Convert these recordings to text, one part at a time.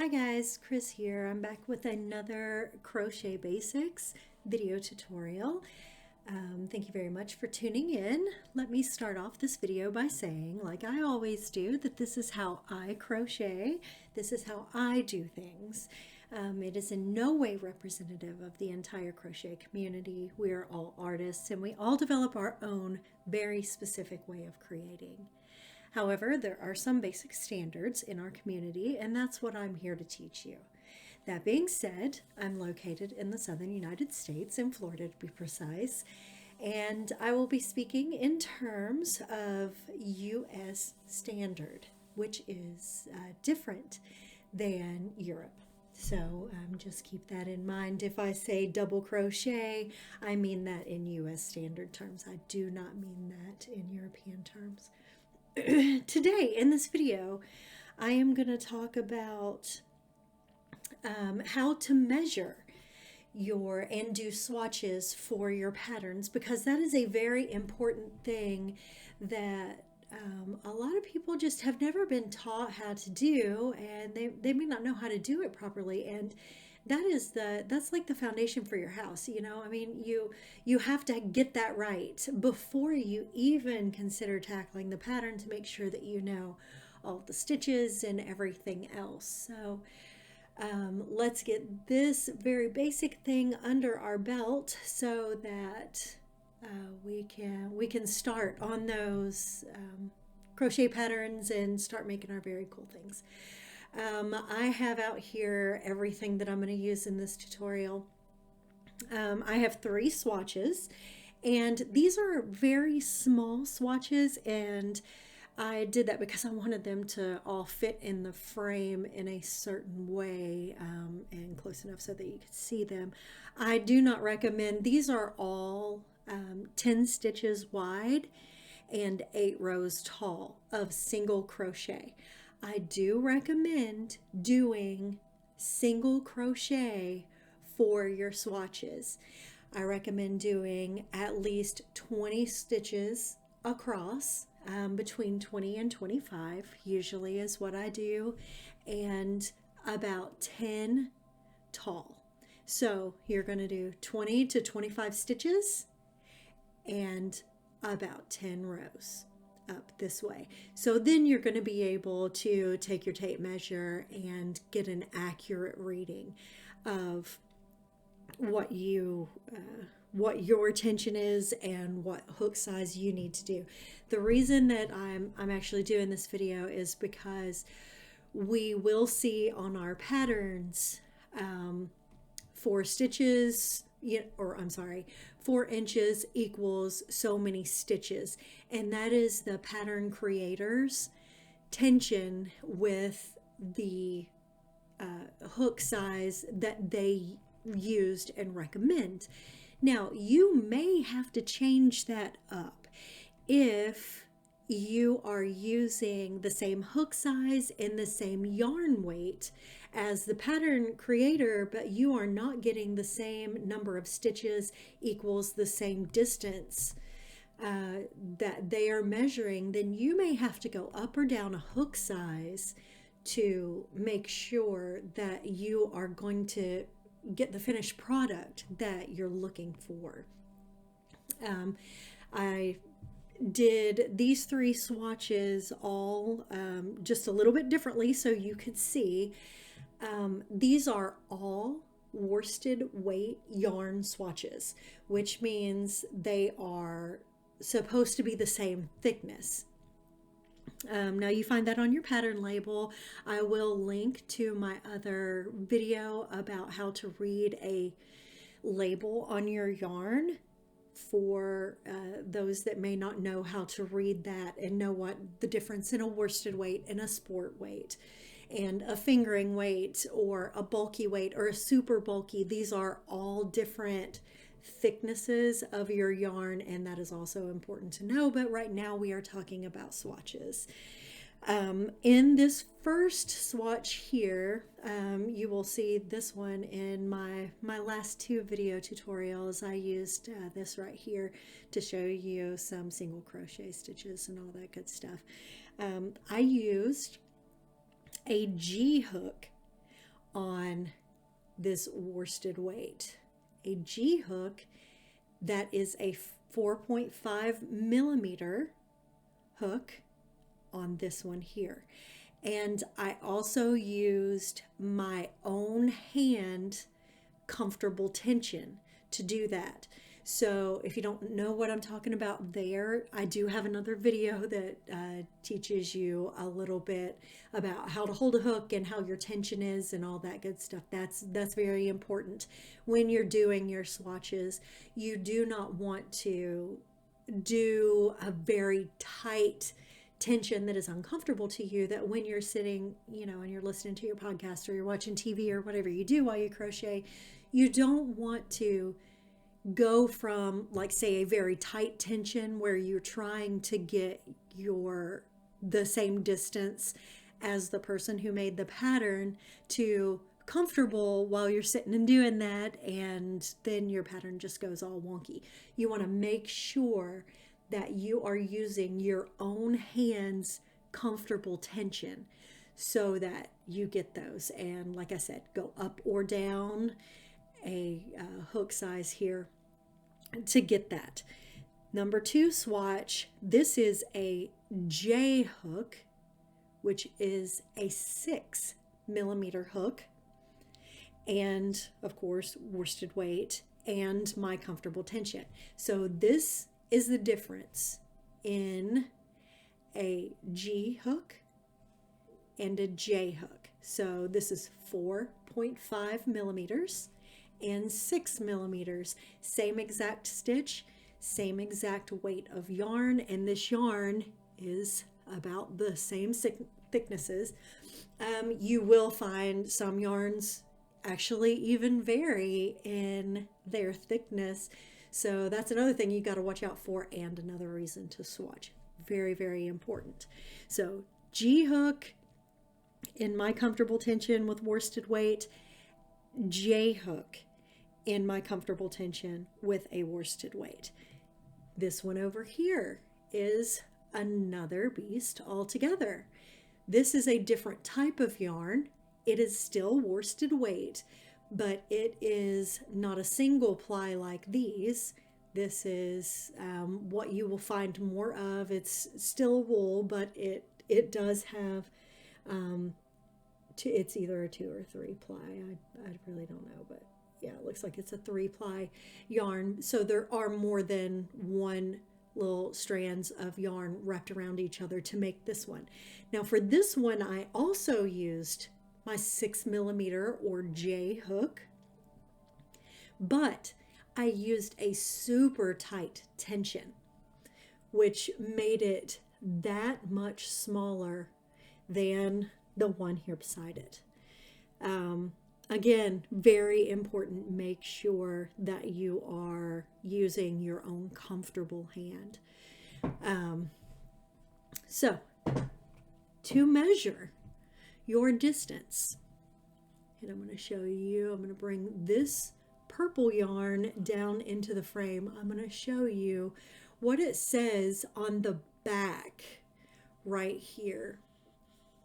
Hi guys, Chris here. I'm back with another Crochet Basics video tutorial. Thank you very much for tuning in. Let me start off this video by saying, like I always do, that this is how I crochet. This is how I do things. It is in no way representative of the entire crochet community. We are all artists and we all develop our own very specific way of creating. However, there are some basic standards in our community, and that's what I'm here to teach you. That being said, I'm located in the southern United States, in Florida to be precise, and I will be speaking in terms of US standard, which is different than Europe. So just keep that in mind. If I say double crochet, I mean that in US standard terms. I do not mean that in European terms. Today in this video I am going to talk about how to measure and do swatches for your patterns, because that is a very important thing that a lot of people just have never been taught how to do, and they may not know how to do it properly. And that's like the foundation for your house. I mean, you have to get that right before you even consider tackling the pattern, to make sure that you know all the stitches and everything else. So let's get this very basic thing under our belt so that we can start on those crochet patterns and start making our very cool things. I have out here everything that I'm going to use in this tutorial. I have 3 swatches, and these are very small swatches, and I did that because I wanted them to all fit in the frame in a certain way and close enough so that you could see them. I do not recommend, these are all 10 stitches wide and 8 rows tall of single crochet. I do recommend doing single crochet for your swatches. I recommend doing at least 20 stitches across, between 20 and 25 usually is what I do, and about 10 tall. So you're going to do 20 to 25 stitches and about 10 rows up this way. So then you're going to be able to take your tape measure and get an accurate reading of what your tension is and what hook size you need to do. The reason that I'm actually doing this video is because we will see on our patterns 4 stitches, or I'm sorry, 4 inches equals so many stitches, and that is the pattern creator's tension with the hook size that they used and recommend. Now, you may have to change that up if you are using the same hook size and the same yarn weight as the pattern creator, but you are not getting the same number of stitches equals the same distance that they are measuring. Then you may have to go up or down a hook size to make sure that you are going to get the finished product that you're looking for. I did these 3 swatches all just a little bit differently so you could see. These are all worsted weight yarn swatches, which means they are supposed to be the same thickness. Now you find that on your pattern label. I will link to my other video about how to read a label on your yarn for those that may not know how to read that and know what the difference in a worsted weight and a sport weight and a fingering weight or a bulky weight or a super bulky. These are all different thicknesses of your yarn, and that is also important to know. But right now we are talking about swatches. In this first swatch here, you will see this one in my last 2 video tutorials. I used this right here to show you some single crochet stitches and all that good stuff. I used a G hook on this worsted weight. A G hook that is a 4.5 millimeter hook on this one here. And I also used my own hand comfortable tension to do that. So if you don't know what I'm talking about there, I do have another video that teaches you a little bit about how to hold a hook and how your tension is and all that good stuff. That's very important when you're doing your swatches. You do not want to do a very tight tension that is uncomfortable to you, that when you're sitting, you know, and you're listening to your podcast or you're watching TV or whatever you do while you crochet, you don't want to go from, like, say, a very tight tension where you're trying to get the same distance as the person who made the pattern to comfortable while you're sitting and doing that, and then your pattern just goes all wonky. You want to make sure that you are using your own hands comfortable tension so that you get those. And like I said, go up or down a hook size here to get that. Number 2 swatch, this is a J hook, which is a 6 millimeter hook, and of course worsted weight and my comfortable tension. So this is the difference in a G hook and a J hook. So this is 4.5 millimeters and 6 millimeters, same exact stitch, same exact weight of yarn, and this yarn is about the same thicknesses. You will find some yarns actually even vary in their thickness, so that's another thing you got to watch out for, and another reason to swatch. Very, very important. So G hook in my comfortable tension with worsted weight, J hook in my comfortable tension with a worsted weight. This one over here is another beast altogether. This is a different type of yarn. It is still worsted weight, but it is not a single ply like these. This is what you will find more of. It's still wool, but it does have, it's either a 2 or 3 ply. I really don't know, but yeah, it looks like it's a 3 ply yarn. So there are more than one little strands of yarn wrapped around each other to make this one. Now for this one, I also used my 6 millimeter or J hook, but I used a super tight tension, which made it that much smaller than the one here beside it. Again, very important, make sure that you are using your own comfortable hand. So to measure your distance, and I'm going to show you, I'm going to bring this purple yarn down into the frame. I'm going to show you what it says on the back right here.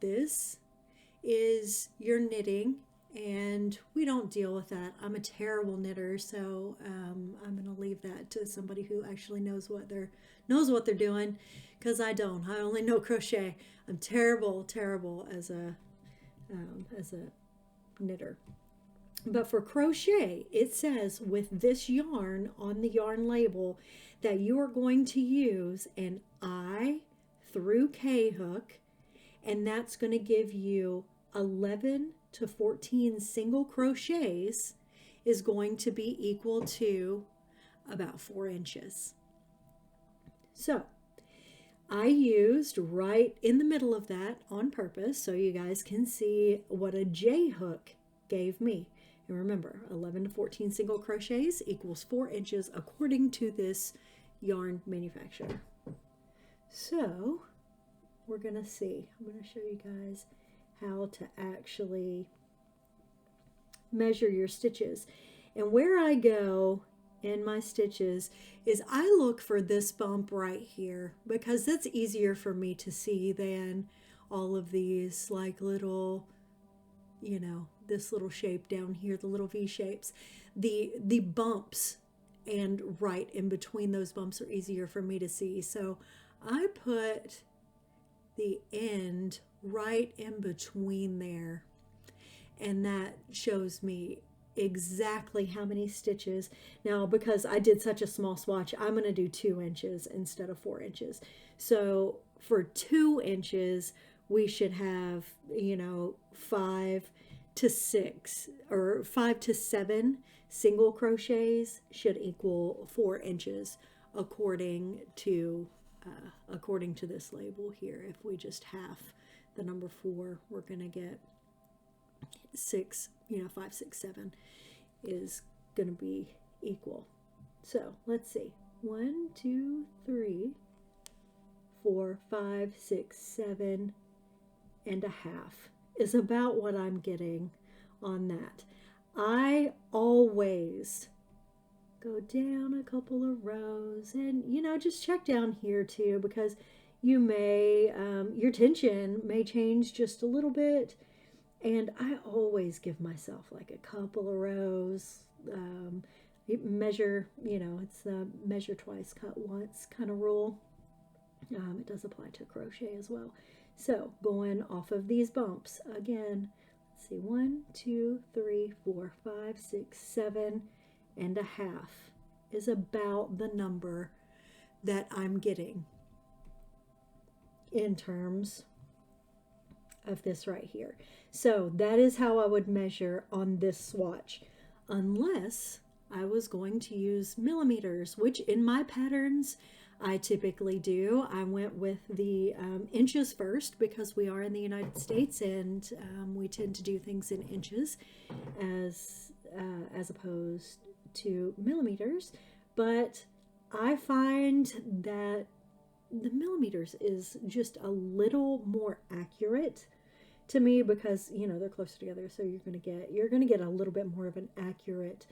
This is your knitting, and we don't deal with that. I'm a terrible knitter, so I'm going to leave that to somebody who actually knows what they're doing, because I don't. I only know crochet. I'm terrible as a knitter. But for crochet, it says with this yarn on the yarn label that you are going to use an I through K hook, and that's going to give you 11 to 14 single crochets is going to be equal to about 4 inches. So I used right in the middle of that on purpose so you guys can see what a J hook gave me. And remember, 11 to 14 single crochets equals 4 inches according to this yarn manufacturer. So we're going to see. I'm going to show you guys how to actually measure your stitches. And where I go in my stitches is I look for this bump right here, because that's easier for me to see than all of these like little you know, this little shape down here, the little V shapes, the bumps, and right in between those bumps are easier for me to see. So I put the end right in between there, and that shows me exactly how many stitches. Now, because I did such a small swatch, I'm going to do 2 inches instead of 4 inches. So for 2 inches, we should have, you know, 5 to 6 or 5 to 7 single crochets should equal 4 inches according to this label here. If we just half the number 4, we're going to get 6, you know, 5, 6, 7 is going to be equal. So let's see, 1, 2, 3, 4, 5, 6, 7 and a half is about what I'm getting on that. I always go down a couple of rows and, you know, just check down here too, because you may, your tension may change just a little bit. And I always give myself like a couple of rows, measure, you know, it's the measure twice, cut once kind of rule. It does apply to crochet as well. So going off of these bumps again, let's see, 1, 2, 3, 4, 5, 6, 7 and a half is about the number that I'm getting in terms of this right here. So that is how I would measure on this swatch, unless I was going to use millimeters, which in my patterns I typically do. I went with the inches first because we are in the United States, and we tend to do things in inches as opposed to millimeters. But I find that the millimeters is just a little more accurate to me, because, you know, they're closer together, so you're gonna get a little bit more of an accurate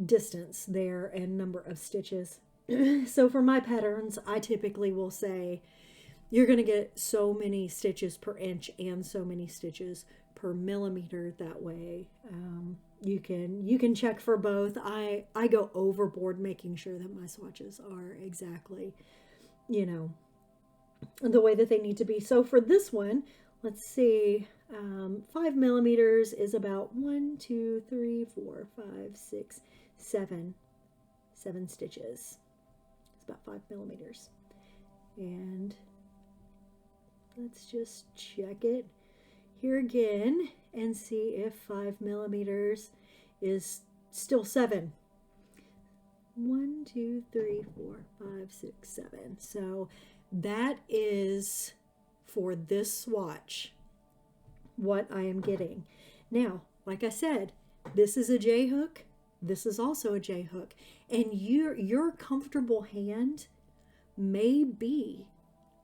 distance there and number of stitches. So for my patterns, I typically will say you're gonna get so many stitches per inch and so many stitches per millimeter. That way you can check for both. I go overboard making sure that my swatches are exactly, you know, the way that they need to be. So for this one, let's see, 5 millimeters is about 1, 2, 3, 4, 5, 6, 7 stitches. It's about 5 millimeters. And let's just check it here again and see if 5 millimeters is still 7. 1, 2, 3, 4, 5, 6, 7. So that is, for this swatch, what I am getting. Now, like I said, this is a J hook. This is also a J hook. And your comfortable hand may be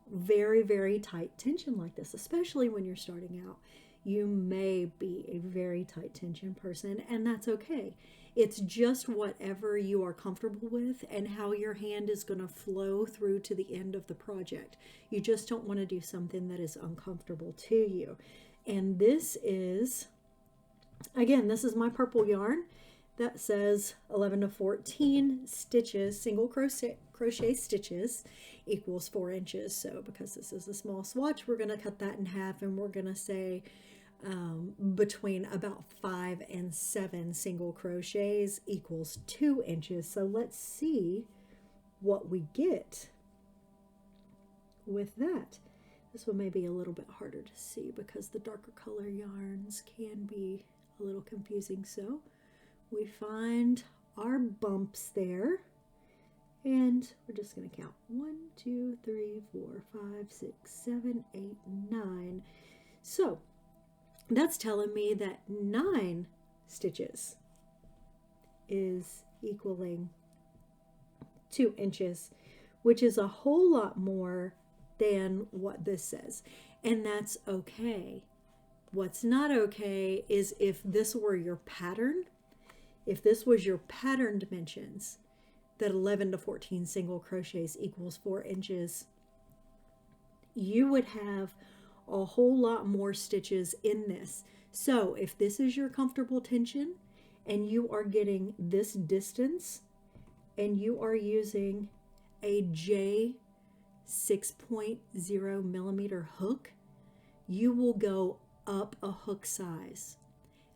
very, very tight tension like this, especially when you're starting out. You may be a very tight tension person, and that's okay. It's just whatever you are comfortable with and how your hand is going to flow through to the end of the project. You just don't want to do something that is uncomfortable to you. And this is, again, this is my purple yarn that says 11 to 14 stitches, single crochet stitches equals 4 inches. So because this is a small swatch, we're going to cut that in half, and we're going to say between about 5 and 7 single crochets equals 2 inches. So let's see what we get with that. This one may be a little bit harder to see because the darker color yarns can be a little confusing. So we find our bumps there, and we're just going to count 1, 2, 3, 4, 5, 6, 7, 8, 9. So that's telling me that 9 stitches is equaling 2 inches, which is a whole lot more than what this says. And that's okay. What's not okay is if this were your pattern, if this was your pattern dimensions, that 11 to 14 single crochets equals 4 inches, you would have a whole lot more stitches in this. So if this is your comfortable tension and you are getting this distance and you are using a J 6.0 millimeter hook, you will go up a hook size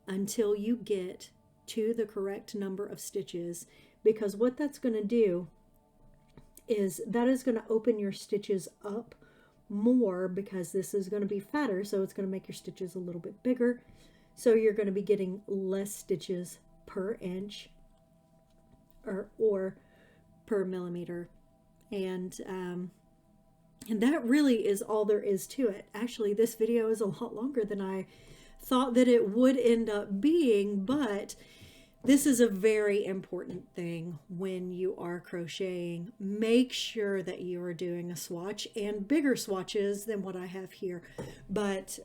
until you get to the correct number of stitches, because what that's going to do is that is going to open your stitches up more, because this is going to be fatter, so it's going to make your stitches a little bit bigger. So you're going to be getting less stitches per inch or per millimeter. And that really is all there is to it. Actually, this video is a lot longer than I thought that it would end up being, but this is a very important thing when you are crocheting. Make sure that you are doing a swatch, and bigger swatches than what I have here, but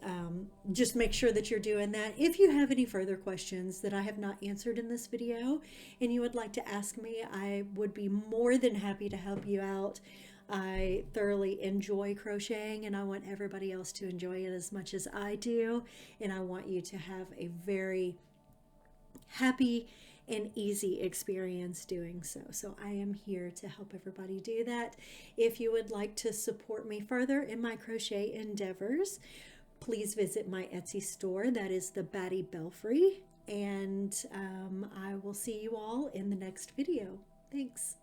just make sure that you're doing that. If you have any further questions that I have not answered in this video and you would like to ask me, I would be more than happy to help you out. I thoroughly enjoy crocheting, and I want everybody else to enjoy it as much as I do, and I want you to have a very happy and easy experience doing so. So I am here to help everybody do that. If you would like to support me further in my crochet endeavors, please visit my Etsy store. That is the Batty Belfry. And I will see you all in the next video. Thanks.